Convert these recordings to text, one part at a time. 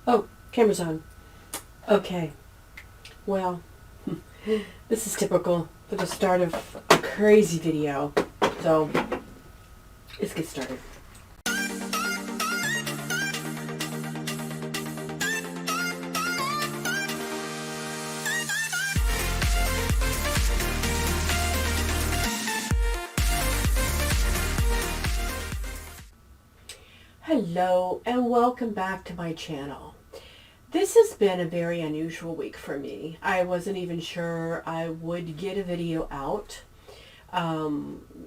Oh, camera's on. Okay. Well, this is typical for the start of a crazy video. So, let's get started. Hello, and welcome back to my channel. This has been a very unusual week for me. I wasn't even sure I would get a video out.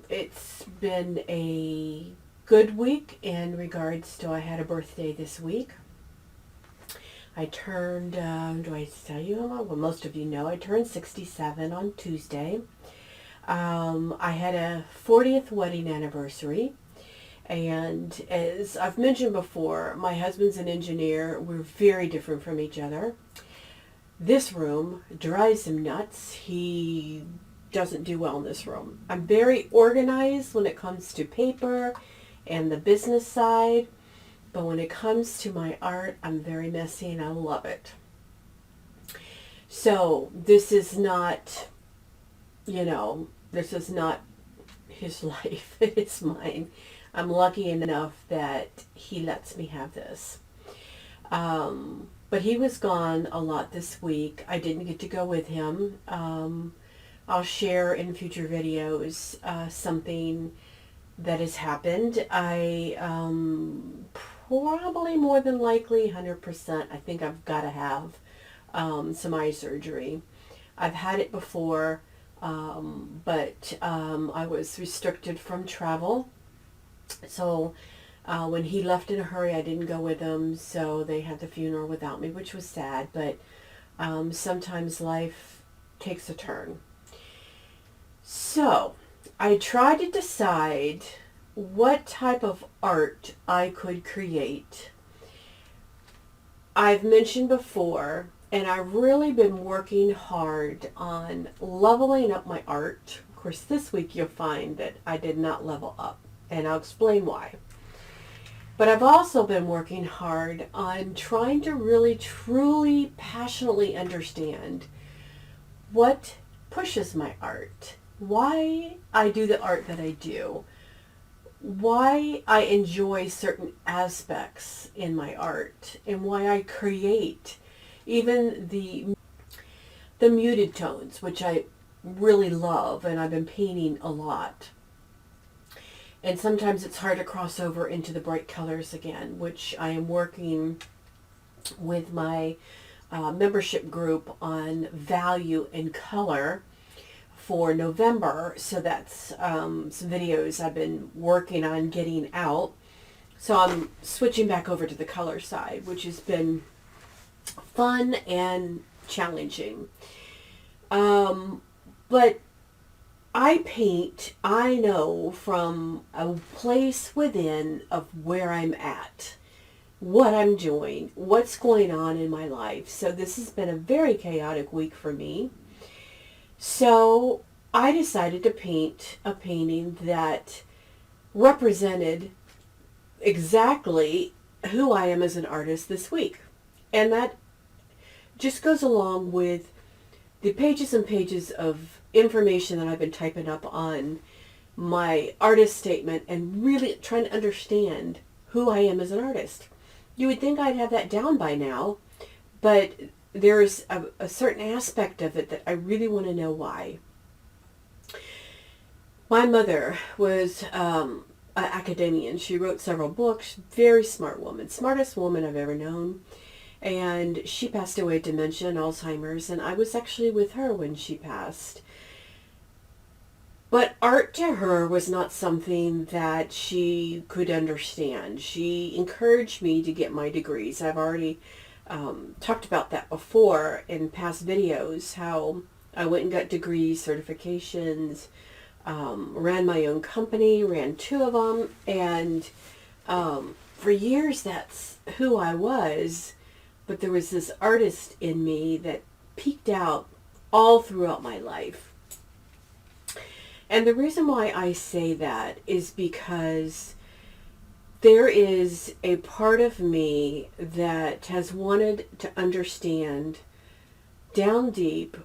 It's been a good week in regards to I had a birthday this week. I turned, do I tell you? Well, most of you know I turned 67 on Tuesday. I had a 40th wedding anniversary. And as I've mentioned before, my husband's an engineer. We're very different from each other. This room drives him nuts. He doesn't do well in this room. I'm very organized when it comes to paper and the business side. But when it comes to my art, I'm very messy and I love it. So this is not, this is not his life. It's mine. I'm lucky enough that he lets me have this. But he was gone a lot this week. I didn't get to go with him. I'll share in future videos something that has happened. I probably more than likely 100%, I think I've got to have some eye surgery. I've had it before, but I was restricted from travel. So when he left in a hurry, I didn't go with him, so they had the funeral without me, which was sad, but sometimes life takes a turn. So I tried to decide what type of art I could create. I've mentioned before, and I've really been working hard on leveling up my art. Of course, this week you'll find that I did not level up. And I'll explain why. But I've also been working hard on trying to really, truly, passionately understand what pushes my art, why I do the art that I do, why I enjoy certain aspects in my art, and why I create even the muted tones, which I really love, and I've been painting a lot. And sometimes it's hard to cross over into the bright colors again, which I am working with my membership group on value and color for November. So that's some videos I've been working on getting out. So I'm switching back over to the color side, which has been fun and challenging. But I paint, I know from a place within of where I'm at, what I'm doing, what's going on in my life. So this has been a very chaotic week for me. So I decided to paint a painting that represented exactly who I am as an artist this week. And that just goes along with the pages and pages of information that I've been typing up on my artist statement and really trying to understand who I am as an artist. You would think I'd have that down by now, but there's a certain aspect of it that I really want to know why. My mother was an academician. She wrote several books, very smart woman, smartest woman I've ever known. And she passed away of dementia and Alzheimer's, and I was actually with her when she passed. But art to her was not something that she could understand. She encouraged me to get my degrees. I've already talked about that before in past videos, how I went and got degrees, certifications, ran my own company, ran 2 of them, and for years that's who I was. But there was this artist in me that peeked out all throughout my life. And the reason why I say that is because there is a part of me that has wanted to understand down deep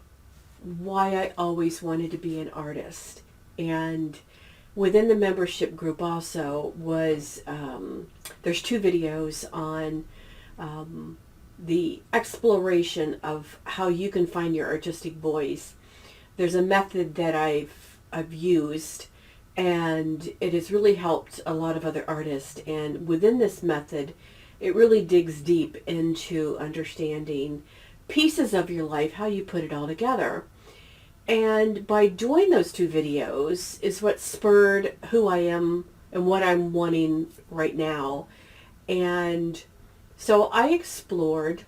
why I always wanted to be an artist. And within the membership group also was, there's 2 videos on the exploration of how you can find your artistic voice. There's a method that I've used, and it has really helped a lot of other artists. And within this method, it really digs deep into understanding pieces of your life, how you put it all together. And by doing those 2 videos is what spurred who I am and what I'm wanting right now. And so I explored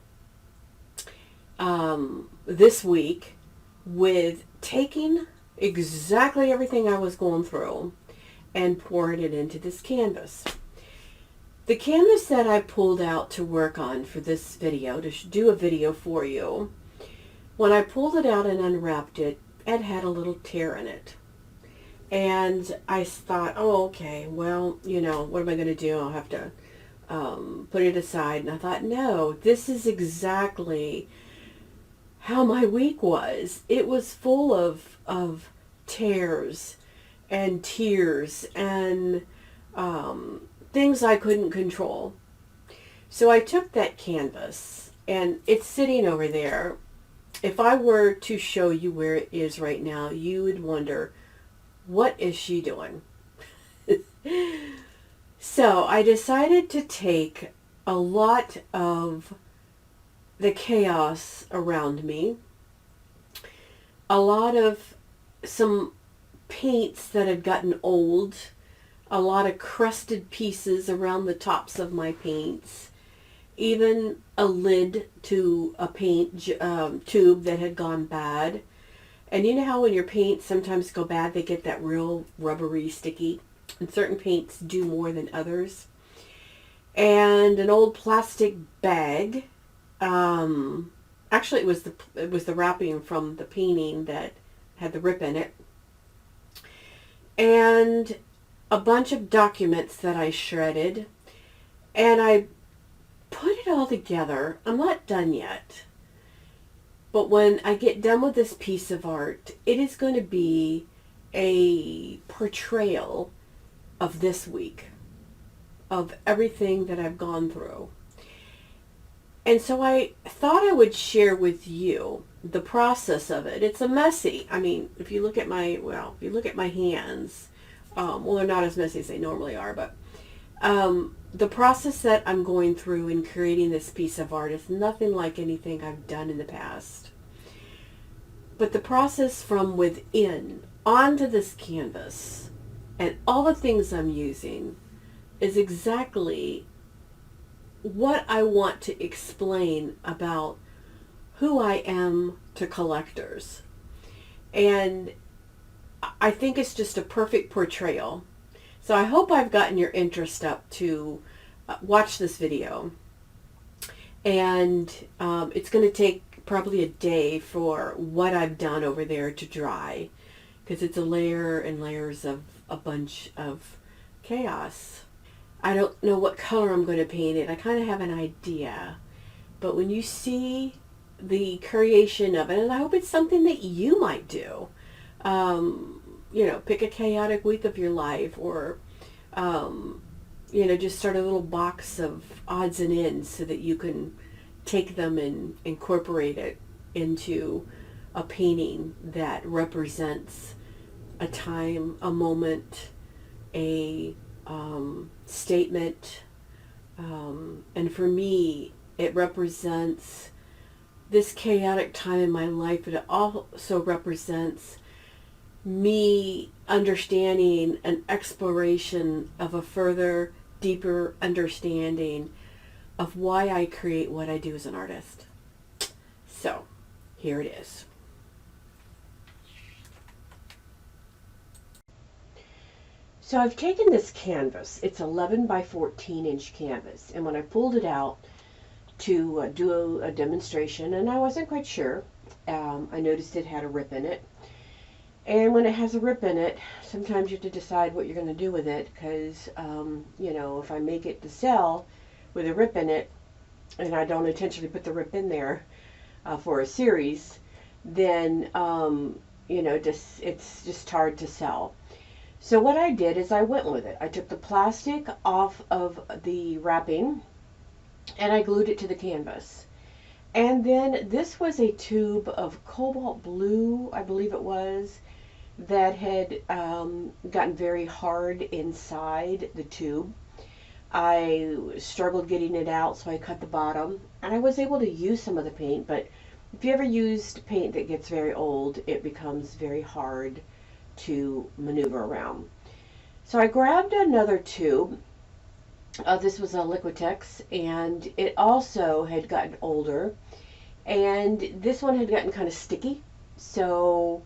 this week with taking exactly everything I was going through and pouring it into this canvas. The canvas that I pulled out to work on for this video, to do a video for you, when I pulled it out and unwrapped it, it had a little tear in it. And I thought, oh, okay, well, you know, what am I going to do? I'll have to put it aside. And I thought, no, this is exactly how my week was. It was full of tears and tears and things I couldn't control. So I took that canvas, and it's sitting over there. If I were to show you where it is right now, you would wonder, what is she doing? So I decided to take a lot of the chaos around me, a lot of some paints that had gotten old, a lot of crusted pieces around the tops of my paints, even a lid to a paint tube that had gone bad. And you know how when your paints sometimes go bad, they get that real rubbery, sticky, and certain paints do more than others. And an old plastic bag. Actually, it was the wrapping from the painting that had the rip in it. And a bunch of documents that I shredded. And I put it all together. I'm not done yet. But when I get done with this piece of art, it is going to be a portrayal of this week, of everything that I've gone through. And so I thought I would share with you the process of it. It's a messy. I mean, if you look at my hands, well, they're not as messy as they normally are, but the process that I'm going through in creating this piece of art is nothing like anything I've done in the past. But the process from within onto this canvas and all the things I'm using is exactly what I want to explain about who I am to collectors. And I think it's just a perfect portrayal. So I hope I've gotten your interest up to watch this video. And it's going to take probably a day for what I've done over there to dry, because it's a layer and layers of a bunch of chaos. I don't know what color I'm going to paint it. I kind of have an idea. But when you see the creation of it, and I hope it's something that you might do, you know, pick a chaotic week of your life, or, you know, just start a little box of odds and ends so that you can take them and incorporate it into a painting that represents a time, a moment, a statement. And for me, it represents this chaotic time in my life, but it also represents me understanding an exploration of a further, deeper understanding of why I create what I do as an artist. So, here it is. So I've taken this canvas. It's 11 by 14 inch canvas. And when I pulled it out to do a demonstration, and I wasn't quite sure, I noticed it had a rip in it. And when it has a rip in it, sometimes you have to decide what you're going to do with it because, if I make it to sell with a rip in it and I don't intentionally put the rip in there for a series, then, it's just hard to sell. So what I did is I went with it. I took the plastic off of the wrapping and I glued it to the canvas. And then this was a tube of cobalt blue, I believe it was, that had gotten very hard inside the tube. I struggled getting it out, so I cut the bottom, and I was able to use some of the paint, but if you ever used paint that gets very old, it becomes very hard to maneuver around. So I grabbed another tube. This was a Liquitex, and it also had gotten older, and this one had gotten kind of sticky, so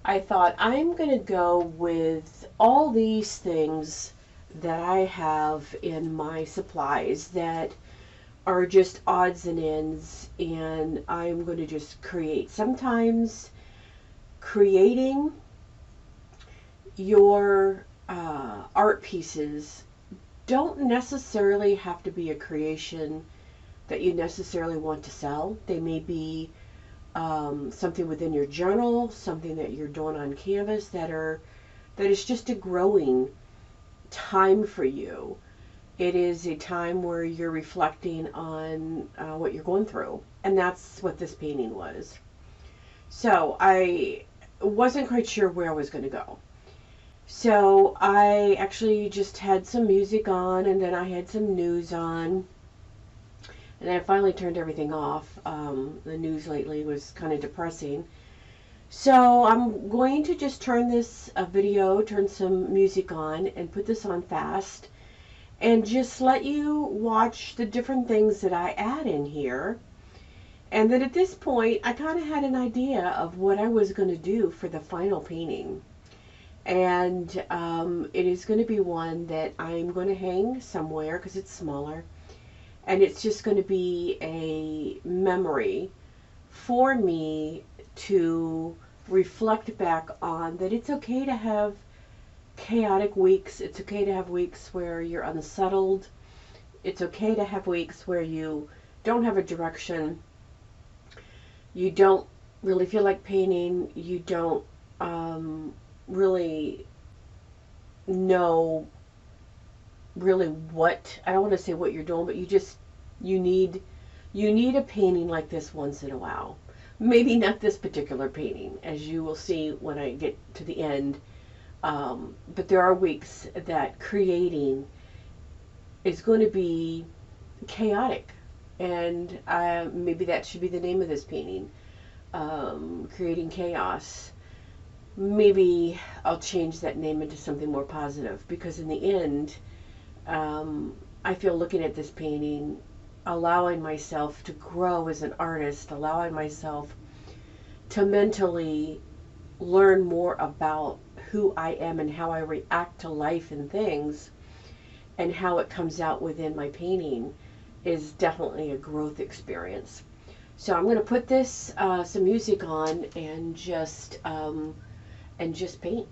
I thought I'm going to go with all these things that I have in my supplies that are just odds and ends, and I'm going to just create. Sometimes creating your art pieces don't necessarily have to be a creation that you necessarily want to sell. They may be something within your journal, something that you're doing on canvas that is just a growing time for you. It is a time where you're reflecting on what you're going through, and that's what this painting was. So I wasn't quite sure where I was going to go. So I actually just had some music on, and then I had some news on. And I finally turned everything off. The news lately was kind of depressing. So I'm going to just turn this video, turn some music on, and put this on fast. And just let you watch the different things that I add in here. And then at this point, I kind of had an idea of what I was going to do for the final painting. And it is going to be one that I'm going to hang somewhere because it's smaller. And it's just going to be a memory for me to reflect back on, that it's okay to have chaotic weeks. It's okay to have weeks where you're unsettled. It's okay to have weeks where you don't have a direction. You don't really feel like painting. You don't really know really what, I don't want to say what you're doing, but you need a painting like this once in a while. Maybe not this particular painting, as you will see when I get to the end. But there are weeks that creating is going to be chaotic, and maybe that should be the name of this painting, Creating Chaos. Maybe I'll change that name into something more positive, because in the end, I feel looking at this painting, allowing myself to grow as an artist, allowing myself to mentally learn more about who I am and how I react to life and things, and how it comes out within my painting, is definitely a growth experience. So I'm going to put this some music on and just paint.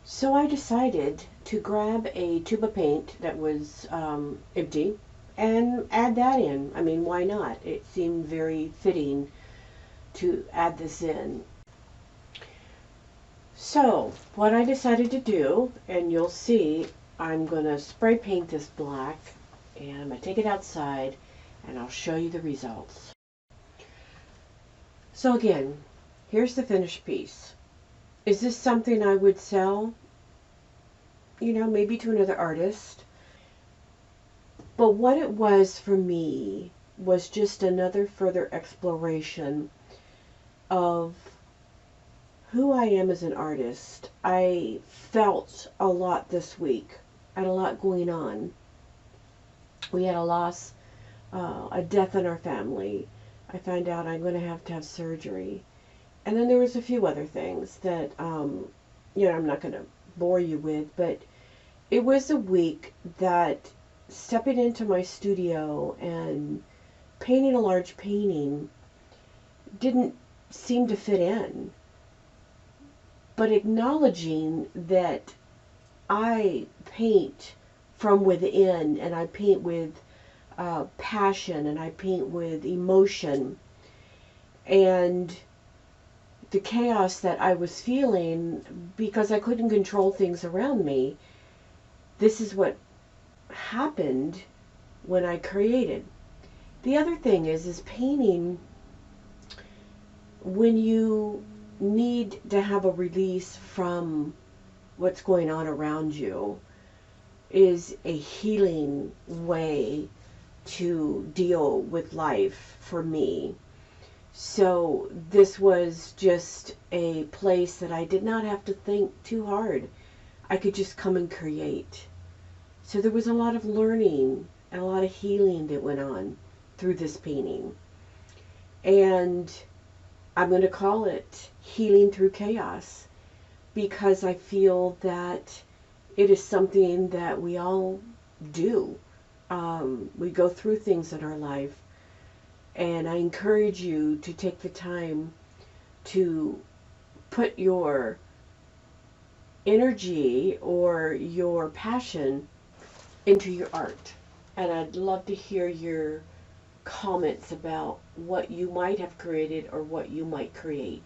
So I decided to grab a tube of paint that was empty and add that in. I mean, why not? It seemed very fitting to add this in. So, what I decided to do, and you'll see, I'm going to spray paint this black, and I'm going to take it outside, and I'll show you the results. So again, here's the finished piece. Is this something I would sell? You know, maybe to another artist. But what it was for me was just another further exploration of who I am as an artist. I felt a lot this week. I had a lot going on. We had a loss, a death in our family. I found out I'm going to have surgery. And then there was a few other things that, I'm not going to bore you with, but it was a week that stepping into my studio and painting a large painting didn't seem to fit in. But acknowledging that I paint from within and I paint with passion and I paint with emotion, and the chaos that I was feeling because I couldn't control things around me, this is what happened when I created. The other thing is painting, when you need to have a release from what's going on around you, is a healing way to deal with life for me. So this was just a place that I did not have to think too hard. I could just come and create. So there was a lot of learning and a lot of healing that went on through this painting. And I'm going to call it Healing Through Chaos, because I feel that it is something that we all do. We go through things in our life, and I encourage you to take the time to put your energy or your passion into your art. And I'd love to hear your comments about what you might have created or what you might create.